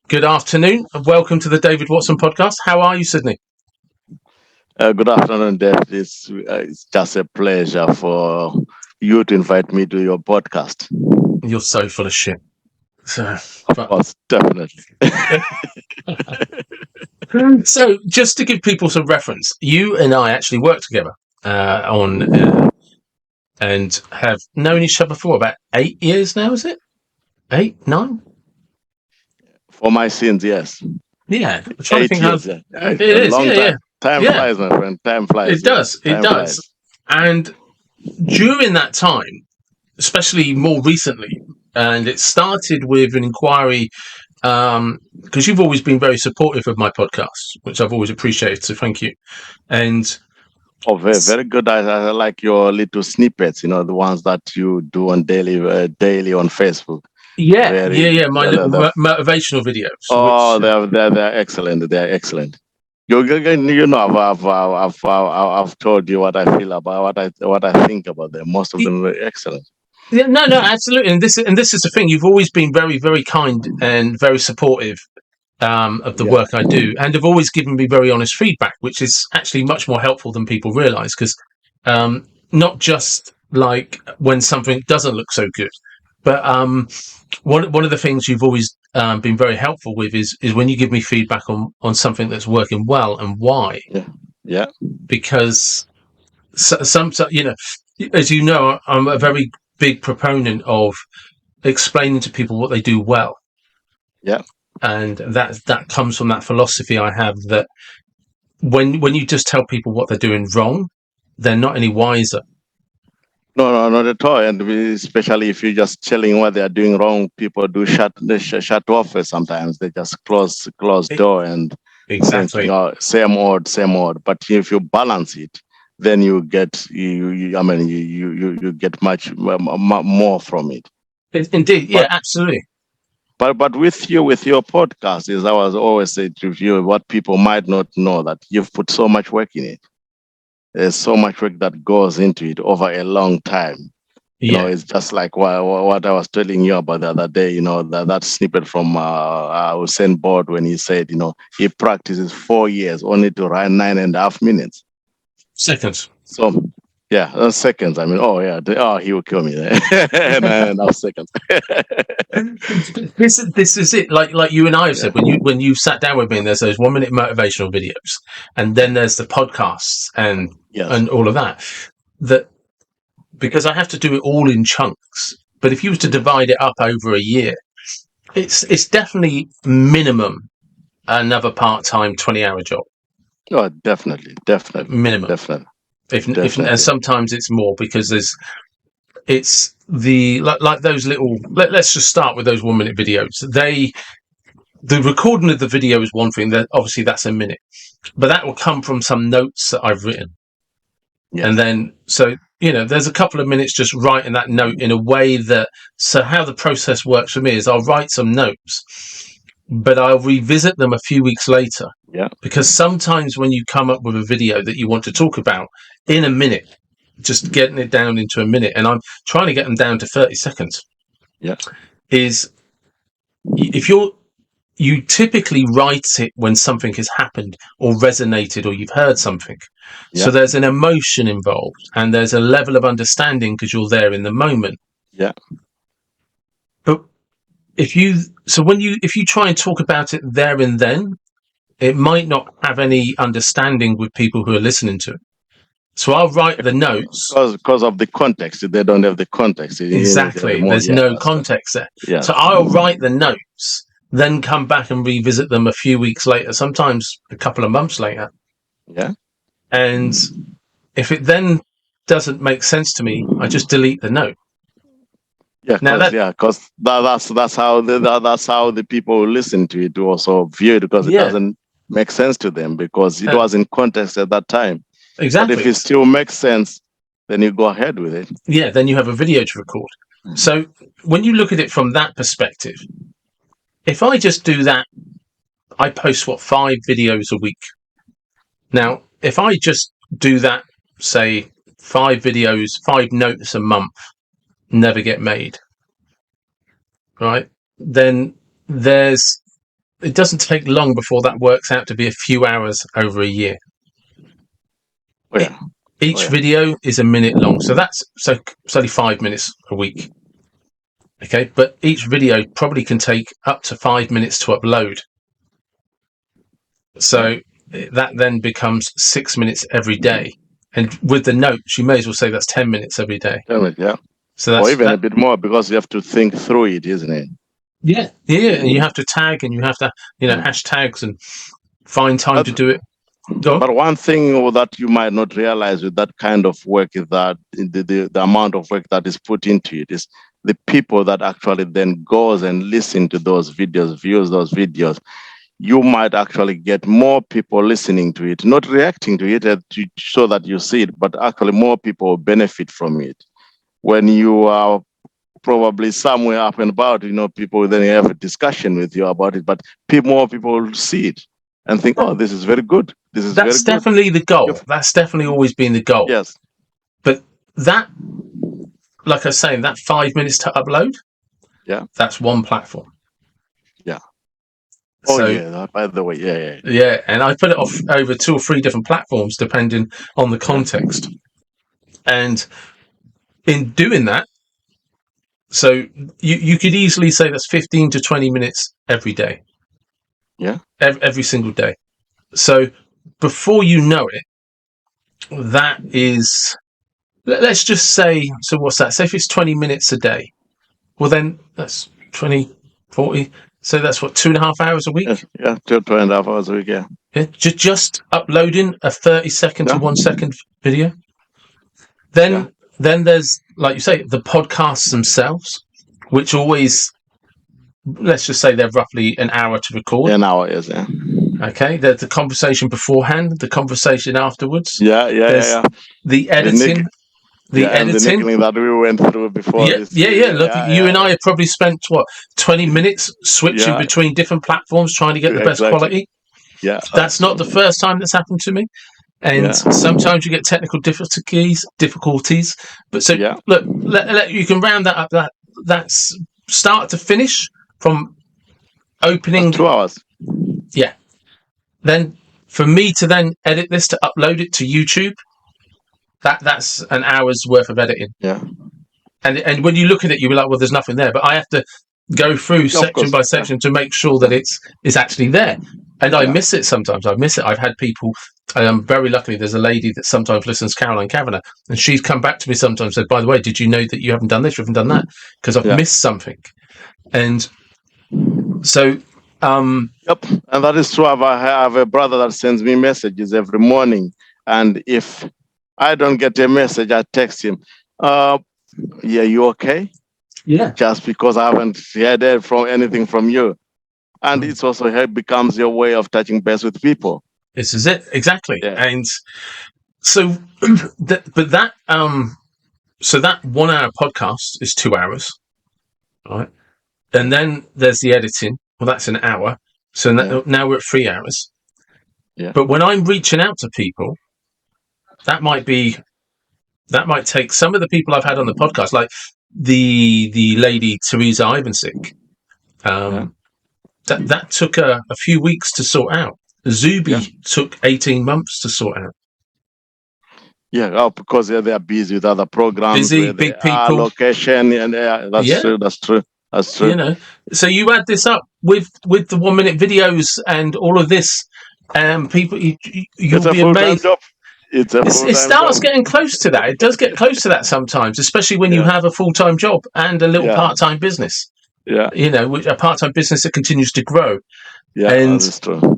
Good afternoon and welcome to the David Watson podcast. How are you, Sidney? Good afternoon, David. It's just a pleasure for you to invite me to your podcast. You're so full of shit. So, Of but course, definitely. so just to give people some reference, you and I actually worked together on and have known each other for about 8 years now. Is it 8, 9? For my sins, yes. Yeah, I'm trying to think how 8 years, yeah. it A is. long Yeah, yeah, time. Time yeah. flies, my friend. Time flies, It yes. does. It Time does. flies. And during that time, especially more recently, and it started with an inquiry because you've always been very supportive of my podcasts, which I've always appreciated. So thank you. And Oh, very, very good. I like your little snippets, the ones that you do on daily on Facebook. yeah, my little They're, motivational videos, which oh, they're excellent. They're excellent. I've told you what I feel about what I think about them. Most of them are excellent. yeah, no, absolutely. And this is the thing. You've always been very, very kind and very supportive of the Yeah, work I do, and have always given me very honest feedback, which is actually much more helpful than people realise. Because not just like when something doesn't look so good, but one of the things you've always been very helpful with is when you give me feedback on something that's working well and why. yeah, yeah, Because as you know, I'm a very big proponent of explaining to people what they do well, yeah. and that comes from that philosophy I have that when you just tell people what they're doing wrong, they're not any wiser. No, no, not at all. And especially if you're just telling what they are doing wrong, people do shut off. Sometimes they just close It, door and thinking, exactly. oh, same old. But if you balance it, then you get you get much more from it. Indeed, yeah, But absolutely. but with your podcast, is I was always saying to you what people might not know, that you've put so much work in it. There's so much work that goes into it over a long time. Yeah. It's just like what I was telling you about the other day. That snippet from Usain Bolt, when he said, he practices 4 years only to run 9.5 minutes. Seconds. So yeah, seconds. I mean, oh yeah, he will kill me there. 9.5 seconds. This is it. Like you and I have Yeah, said, when you sat down with me, and there's those 1 minute motivational videos, and then there's the podcasts yes, and all of that. That because I have to do it all in chunks. But if you was to yes. divide it up over a year, it's definitely minimum another part-time 20-hour job. Oh, definitely, definitely, Minimum. definitely, If and definitely. sometimes it's more because it's the like those little let's just start with those 1 minute videos. The recording of the video is one thing, that obviously that's a minute, but that will come from some notes that I've written. And Yes, then, so, there's a couple of minutes just writing that note in a way that, so how the process works for me is I'll write some notes, but I'll revisit them a few weeks later. yeah, Because sometimes when you come up with a video that you want to talk about in a minute, just getting it down into a minute, and I'm trying to get them down to 30 seconds, yeah, is if you typically write it when something has happened or resonated or you've heard something. So yeah, there's an emotion involved and there's a level of understanding because you're there in the moment. yeah. But if you try and talk about it there and then, it might not have any understanding with people who are listening to it. So I'll write the notes. Because of the context, they don't have the context. The Exactly. more, There's yeah, no that's right. context there. So Yes, I'll write the notes, then come back and revisit them a few weeks later, sometimes a couple of months later. yeah, And if it then doesn't make sense to me, I just delete the note. yeah, Now because that's how the people who listen to it also view it, because it yeah, doesn't make sense to them because it uh, was in context at that time. But if exactly. it still makes sense, then you go ahead with it. Yeah, then you have a video to record. So when you look at it from that perspective, if I just do that, I post 5 videos a week. Now, if I just do that, say 5 videos, 5 notes a month, never get made, right? Then there's it doesn't take long before that works out to be a few hours over a year. Oh, yeah. Each video is a minute long, so it's only 5 minutes a week. Okay, but each video probably can take up to 5 minutes to upload. So that then becomes 6 minutes every day. And with the notes, you may as well say that's 10 minutes every day. 10 minutes, yeah. So that's, or even a bit more, because you have to think through it, isn't it? Yeah. And you have to tag, and you have to, hashtags, and find time to do it. But one thing that you might not realize with that kind of work is that the amount of work that is put into it is the people that actually then goes and listen to those videos, views those videos. You might actually get more people listening to it, not reacting to it to show that you see it, but actually more people benefit from it. When you are probably somewhere up and about, people then have a discussion with you about it, but more people will see it and think, oh, this is very good. That's definitely the goal. That's definitely always been the goal. Yes. But that, like I was saying, that 5 minutes to upload, that's one platform. Yeah. So, yeah, by the way, yeah. Yeah, and I put it off over 2 or 3 different platforms, depending on the context. And in doing that, so you could easily say that's 15 to 20 minutes every day. Yeah. Every single day. So before you know it, that is, let's just say, so what's that? Say if it's 20 minutes a day, well then that's 20, 40. So that's what, 2.5 hours a week? Yeah, 2.5 hours a week, yeah. Just uploading a 30-second to 1 second video. Then there's, like you say, the podcasts themselves, which always, let's just say they're roughly an hour to record. An hour, yes, yeah. Okay, there's the conversation beforehand, the conversation afterwards. Yeah. The editing. The editing the that we went through before. Yeah. Look, you and I have probably spent 20 minutes switching between different platforms trying to get the best quality. Yeah, that's not the first time that's happened to me, and sometimes you get technical difficulties. But so look, you can round that up. That's start to finish from opening. That's 2 hours. Yeah. Then for me to then edit this to upload it to YouTube. That's an hour's worth of editing. Yeah. And when you look at it, you'll be like, well, there's nothing there. But I have to go through section by section to make sure that it's actually there. And I miss it sometimes. I miss it. I've had people, very luckily, there's a lady that sometimes listens, Caroline Kavanagh, and she's come back to me sometimes and said, by the way, did you know that you haven't done this, you haven't done that? Because I've missed something. And so... Yep, and that is true. I have a brother that sends me messages every morning. And if I don't get a message, I text him, you okay? Yeah. Just because I haven't heard anything from you. And it's also becomes your way of touching base with people. This is it, exactly. Yeah. And so, that 1 hour podcast is 2 hours, right? And then there's the editing. Well, that's an hour. So now we're at 3 hours. Yeah. But when I'm reaching out to people, that might take some of the people I've had on the podcast, like the lady Teresa Ivansick. That took a few weeks to sort out. Zuby took 18 months to sort out. Yeah, because they're busy with other programs. Busy, big people. Location, and that's true. That's true. So you add this up with the 1 minute videos and all of this, people, you'll be amazed. It starts getting close to that. It does get close to that sometimes, especially when you have a full-time job and a little part-time business. Yeah. Which a part-time business that continues to grow. Yeah, that's true.